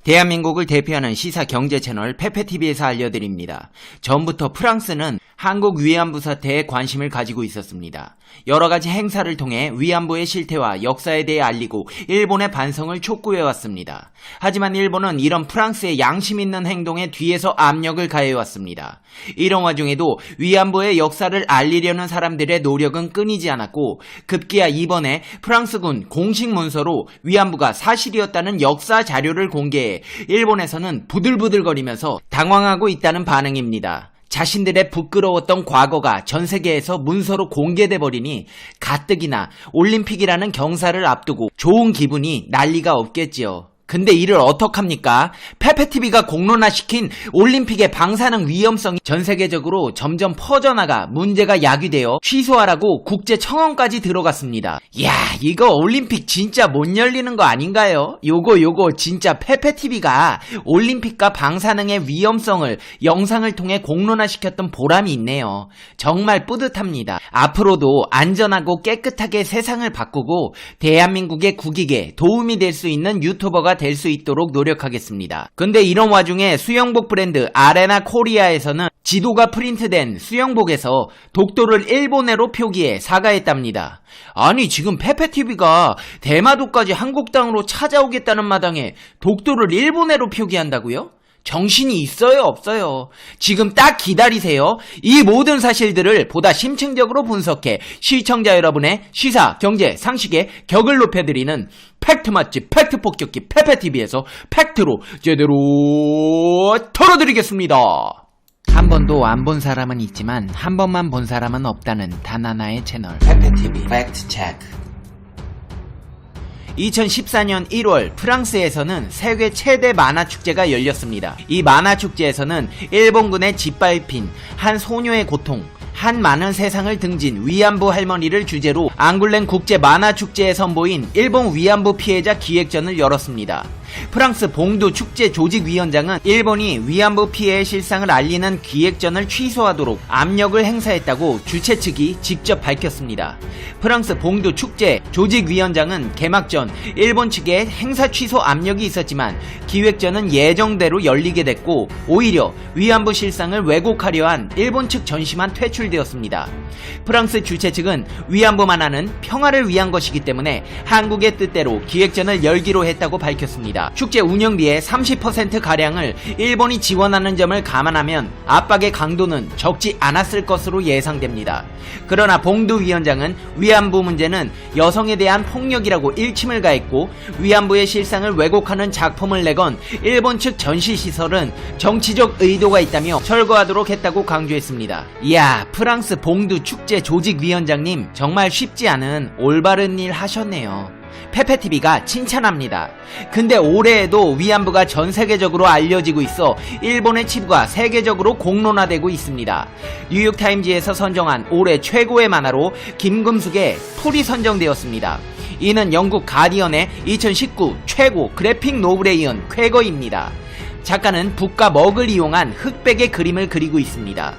대한민국을 대표하는 시사 경제 채널 페페TV에서 알려드립니다. 전부터 프랑스는 한국 위안부 사태에 관심을 가지고 있었습니다. 여러가지 행사를 통해 위안부의 실태와 역사에 대해 알리고 일본의 반성을 촉구해왔습니다. 하지만 일본은 이런 프랑스의 양심 있는 행동에 뒤에서 압력을 가해왔습니다. 이런 와중에도 위안부의 역사를 알리려는 사람들의 노력은 끊이지 않았고 급기야 이번에 프랑스군 공식 문서로 위안부가 사실이었다는 역사 자료를 공개해 일본에서는 부들부들거리면서 당황하고 있다는 반응입니다. 자신들의 부끄러웠던 과거가 전 세계에서 문서로 공개돼 버리니 가뜩이나 올림픽이라는 경사를 앞두고 좋은 기분이 난리가 없겠지요. 근데 이를 어떡합니까? 페페TV가 공론화시킨 올림픽의 방사능 위험성이 전 세계적으로 점점 퍼져나가 문제가 야기되어 취소하라고 국제청원까지 들어갔습니다. 이야, 이거 올림픽 진짜 못 열리는 거 아닌가요? 요거 진짜 페페TV가 올림픽과 방사능의 위험성을 영상을 통해 공론화시켰던 보람이 있네요. 정말 뿌듯합니다. 앞으로도 안전하고 깨끗하게 세상을 바꾸고 대한민국의 국익에 도움이 될 수 있는 유튜버가 될 수 있도록 노력하겠습니다. 근데 이런 와중에 수영복 브랜드 아레나 코리아에서는 지도가 프린트된 수영복에서 독도를 일본해로 표기해 사과했답니다. 아니, 지금 페페TV가 대마도까지 한국 땅으로 찾아오겠다는 마당에 독도를 일본해로 표기한다고요? 정신이 있어요, 없어요? 지금 딱 기다리세요. 이 모든 사실들을 보다 심층적으로 분석해 시청자 여러분의 시사, 경제, 상식의 격을 높여드리는 팩트 맛집, 팩트 폭격기 페페TV에서 팩트로 제대로 털어드리겠습니다. 한 번도 안 본 사람은 있지만 한 번만 본 사람은 없다는 단 하나의 채널 페페TV 팩트 체크. 2014년 1월 프랑스에서는 세계 최대 만화축제가 열렸습니다. 이 만화축제에서는 일본군의 짓밟힌 한 소녀의 고통, 한 많은 세상을 등진 위안부 할머니를 주제로 앙굴렘 국제 만화축제에 선보인 일본 위안부 피해자 기획전을 열었습니다. 프랑스 봉두 축제 조직위원장은 일본이 위안부 피해의 실상을 알리는 기획전을 취소하도록 압력을 행사했다고 주최 측이 직접 밝혔습니다. 프랑스 봉두 축제 조직위원장은 개막 전 일본 측의 행사 취소 압력이 있었지만 기획전은 예정대로 열리게 됐고 오히려 위안부 실상을 왜곡하려 한 일본 측 전시만 퇴출되었습니다. 프랑스 주최 측은 위안부 만화는 평화를 위한 것이기 때문에 한국의 뜻대로 기획전을 열기로 했다고 밝혔습니다. 축제 운영비의 30%가량을 일본이 지원하는 점을 감안하면 압박의 강도는 적지 않았을 것으로 예상됩니다. 그러나 봉두 위원장은 위안부 문제는 여성에 대한 폭력이라고 일침을 가했고 위안부의 실상을 왜곡하는 작품을 내건 일본 측 전시시설은 정치적 의도가 있다며 철거하도록 했다고 강조했습니다. 이야, 프랑스 봉두 축제 조직위원장님 정말 쉽지 않은 올바른 일 하셨네요. 페페TV가 칭찬합니다. 근데 올해에도 위안부가 전 세계적으로 알려지고 있어 일본의 치부가 세계적으로 공론화되고 있습니다. 뉴욕타임즈에서 선정한 올해 최고의 만화로 김금숙의 풀이 선정되었습니다. 이는 영국 가디언의 2019 최고 그래픽 노블에 이은 쾌거입니다. 작가는 북과 먹을 이용한 흑백의 그림을 그리고 있습니다.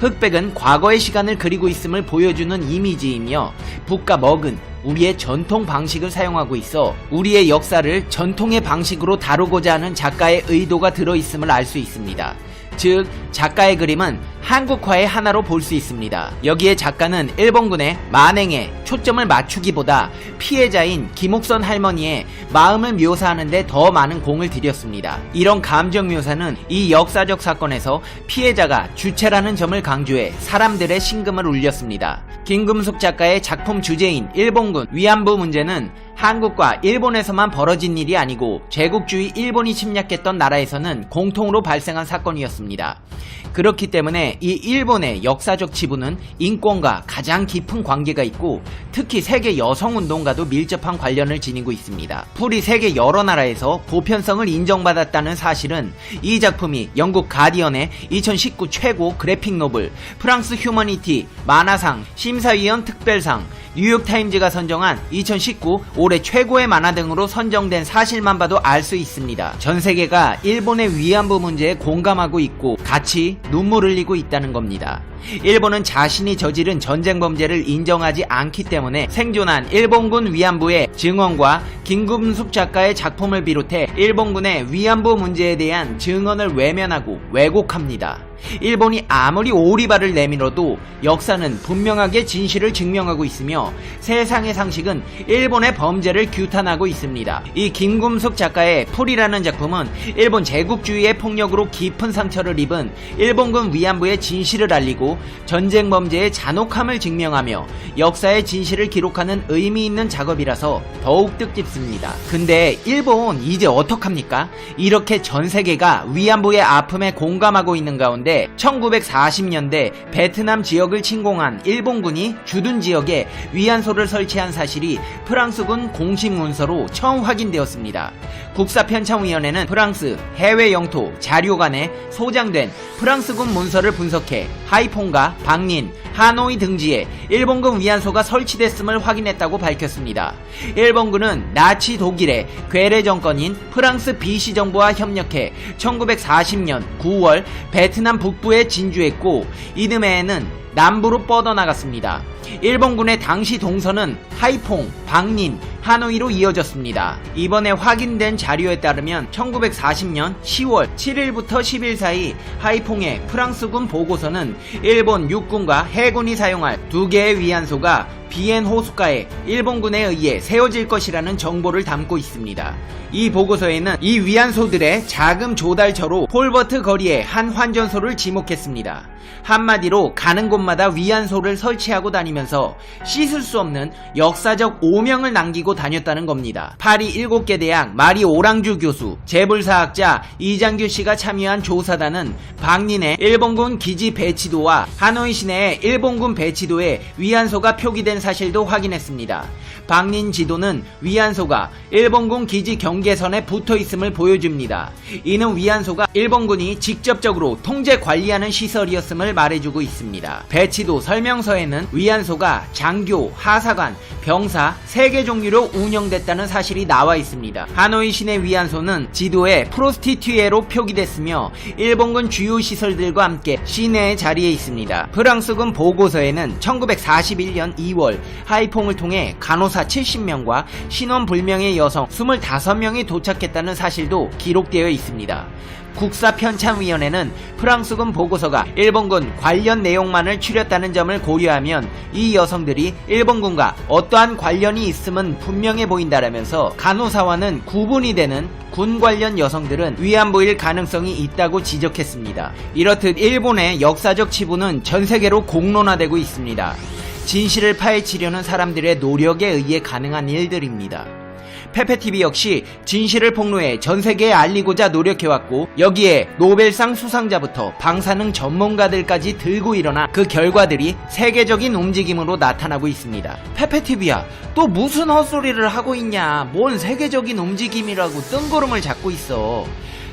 흑백은 과거의 시간을 그리고 있음을 보여주는 이미지이며 북과 먹은 우리의 전통 방식을 사용하고 있어 우리의 역사를 전통의 방식으로 다루고자 하는 작가의 의도가 들어있음을 알 수 있습니다. 즉, 작가의 그림은 한국화의 하나로 볼 수 있습니다. 여기에 작가는 일본군의 만행에 초점을 맞추기보다 피해자인 김옥선 할머니의 마음을 묘사하는 데 더 많은 공을 들였습니다. 이런 감정 묘사는 이 역사적 사건에서 피해자가 주체라는 점을 강조해 사람들의 심금을 울렸습니다. 김금숙 작가의 작품 주제인 일본군 위안부 문제는 한국과 일본에서만 벌어진 일이 아니고 제국주의 일본이 침략했던 나라에서는 공통으로 발생한 사건이었습니다. 그렇기 때문에 이 일본의 역사적 치부는 인권과 가장 깊은 관계가 있고 특히 세계 여성운동과도 밀접한 관련을 지니고 있습니다. 풀이 세계 여러 나라에서 보편성을 인정받았다는 사실은 이 작품이 영국 가디언의 2019 최고 그래픽 노블, 프랑스 휴머니티 만화상 심사위원 특별상, 뉴욕타임즈가 선정한 2019 올해 최고의 만화 등으로 선정된 사실만 봐도 알 수 있습니다. 전 세계가 일본의 위안부 문제에 공감하고 있고 같이 눈물 흘리고 있다는 겁니다. 일본은 자신이 저지른 전쟁 범죄를 인정하지 않기 때문에 생존한 일본군 위안부의 증언과 김금숙 작가의 작품을 비롯해 일본군의 위안부 문제에 대한 증언을 외면하고 왜곡합니다. 일본이 아무리 오리발을 내밀어도 역사는 분명하게 진실을 증명하고 있으며 세상의 상식은 일본의 범죄를 규탄하고 있습니다. 이 김금숙 작가의 풀이라는 작품은 일본 제국주의의 폭력으로 깊은 상처를 입은 일본군 위안부의 진실을 알리고 전쟁 범죄의 잔혹함을 증명하며 역사의 진실을 기록하는 의미 있는 작업이라서 더욱 뜻깊습니다. 근데 일본 이제 어떡합니까? 이렇게 전 세계가 위안부의 아픔에 공감하고 있는 가운데 1940년대 베트남 지역을 침공한 일본군이 주둔 지역에 위안소를 설치한 사실이 프랑스군 공식 문서로 처음 확인되었습니다. 국사편찬위원회는 프랑스 해외 영토 자료관에 소장된 프랑스군 문서를 분석해 하이퐁과 박린, 하노이 등지에 일본군 위안소가 설치됐음을 확인했다고 밝혔습니다. 일본군은 나치 독일의 괴뢰 정권인 프랑스 비시 정부와 협력해 1940년 9월 베트남 북부에 진주했고 이듬해에는 남부로 뻗어나갔습니다. 일본군의 당시 동선은 하이퐁, 박린, 하노이로 이어졌습니다. 이번에 확인된 자료에 따르면 1940년 10월 7일부터 10일 사이 하이퐁의 프랑스군 보고서는 일본 육군과 해군이 사용할 2개의 위안소가 비엔 호숫가에 일본군에 의해 세워질 것이라는 정보를 담고 있습니다. 이 보고서에는 이 위안소들의 자금 조달처로 폴버트 거리에 한 환전소를 지목했습니다. 한마디로 가는 곳마다 위안소를 설치하고 다니면서 씻을 수 없는 역사적 오명을 남기고 다녔다는 겁니다. 파리 7개 대학 마리 오랑주 교수, 재벌사학자 이장규 씨가 참여한 조사단은 박린의 일본군 기지 배치도와 하노이 시내의 일본군 배치도에 위안소가 표기된 사실도 확인했습니다. 박린 지도는 위안소가 일본군 기지 경계선에 붙어 있음을 보여줍니다. 이는 위안소가 일본군이 직접적으로 통제 관리하는 시설이었음을 말해주고 있습니다. 배치도 설명서에는 위안소가 장교, 하사관, 병사 3개 종류로 운영됐다는 사실이 나와 있습니다. 하노이 시내 위안소는 지도에 프로스티튜에로 표기됐으며 일본군 주요 시설들과 함께 시내에 자리해 있습니다. 프랑스군 보고서에는 1941년 2월 하이퐁을 통해 간호사 70명과 신원불명의 여성 25명이 도착했다는 사실도 기록되어 있습니다. 국사편찬위원회는 프랑스군 보고서가 일본군 관련 내용만을 추렸다는 점을 고려하면 이 여성들이 일본군과 어떠한 관련이 있음은 분명해 보인다라면서 간호사와는 구분이 되는 군 관련 여성들은 위안부일 가능성이 있다고 지적했습니다. 이렇듯 일본의 역사적 치부는 전 세계로 공론화되고 있습니다. 진실을 파헤치려는 사람들의 노력에 의해 가능한 일들입니다. 페페TV 역시 진실을 폭로해 전세계에 알리고자 노력해왔고 여기에 노벨상 수상자부터 방사능 전문가들까지 들고 일어나 그 결과들이 세계적인 움직임으로 나타나고 있습니다. 페페TV야 또 무슨 헛소리를 하고 있냐. 뭔 세계적인 움직임이라고 뜬구름을 잡고 있어.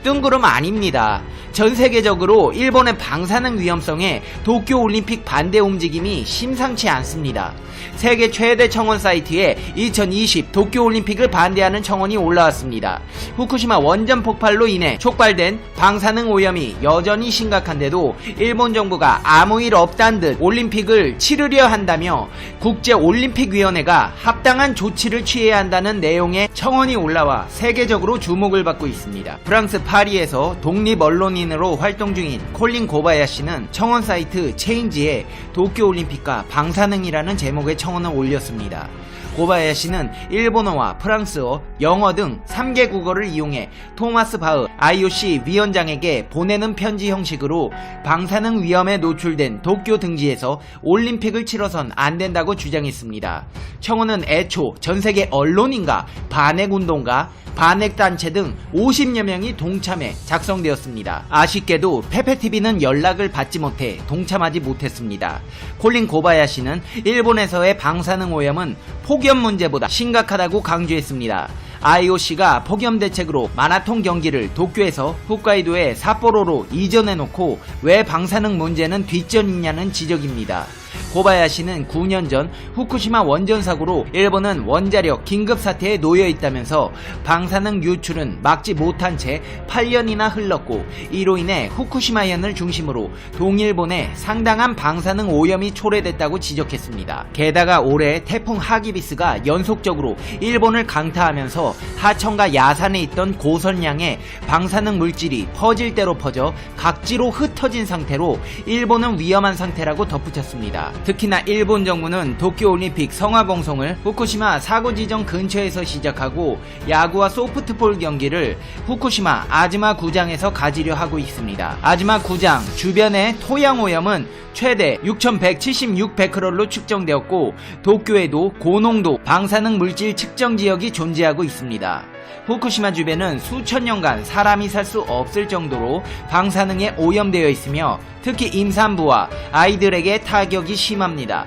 뜬구름 아닙니다. 전 세계적으로 일본의 방사능 위험성에 도쿄올림픽 반대 움직임이 심상치 않습니다. 세계 최대 청원 사이트에 2020 도쿄올림픽을 반대하는 청원이 올라왔습니다. 후쿠시마 원전 폭발로 인해 촉발된 방사능 오염이 여전히 심각한데도 일본 정부가 아무 일 없단 듯 올림픽을 치르려 한다며 국제올림픽위원회가 합당한 조치를 취해야 한다는 내용의 청원이 올라와 세계적으로 주목을 받고 있습니다. 프랑스 파리에서 독립 언론인으로 활동 중인 콜린 고바야시는 청원 사이트 체인지에 도쿄올림픽과 방사능이라는 제목의 청원을 올렸습니다. 고바야시는 일본어와 프랑스어, 영어 등 3개 국어를 이용해 토마스 바흐 IOC 위원장에게 보내는 편지 형식으로 방사능 위험에 노출된 도쿄 등지에서 올림픽을 치러선 안 된다고 주장했습니다. 청원은 애초 전세계 언론인과 반핵운동가, 반핵단체 등 50여 명이 동참해 작성되었습니다. 아쉽게도 페페TV는 연락을 받지 못해 동참하지 못했습니다. 콜린 고바야시는 일본에서의 방사능 오염은 폭염 문제보다 심각하다고 강조했습니다. IOC가 폭염 대책으로 마라톤 경기를 도쿄에서 홋카이도의 삿포로로 이전해놓고 왜 방사능 문제는 뒷전이냐는 지적입니다. 고바야시는 9년 전 후쿠시마 원전 사고로 일본은 원자력 긴급 사태에 놓여 있다면서 방사능 유출은 막지 못한 채 8년이나 흘렀고, 이로 인해 후쿠시마현을 중심으로 동일본에 상당한 방사능 오염이 초래됐다고 지적했습니다. 게다가 올해 태풍 하기비스가 연속적으로 일본을 강타하면서 하천과 야산에 있던 고선량의 방사능 물질이 퍼질 대로 퍼져 각지로 흩어진 상태로 일본은 위험한 상태라고 덧붙였습니다. 특히나 일본 정부는 도쿄올림픽 성화봉송을 후쿠시마 사고 지점 근처에서 시작하고 야구와 소프트볼 경기를 후쿠시마 아즈마 구장에서 가지려 하고 있습니다. 아즈마 구장 주변의 토양 오염은 최대 6,176베크럴로 측정되었고, 도쿄에도 고농도 방사능 물질 측정 지역이 존재하고 있습니다. 후쿠시마 주변은 수천 년간 사람이 살 수 없을 정도로 방사능에 오염되어 있으며 특히 임산부와 아이들에게 타격이 심합니다.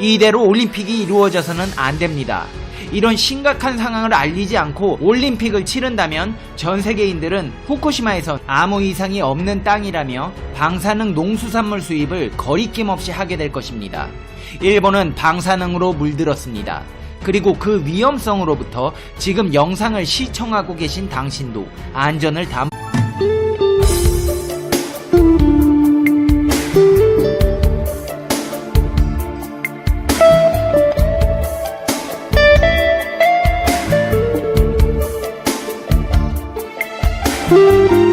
이대로 올림픽이 이루어져서는 안 됩니다. 이런 심각한 상황을 알리지 않고 올림픽을 치른다면 전 세계인들은 후쿠시마에선 아무 이상이 없는 땅이라며 방사능 농수산물 수입을 거리낌 없이 하게 될 것입니다. 일본은 방사능으로 물들었습니다. 그리고 그 위험성으로부터 지금 영상을 시청하고 계신 당신도 안전을 담 you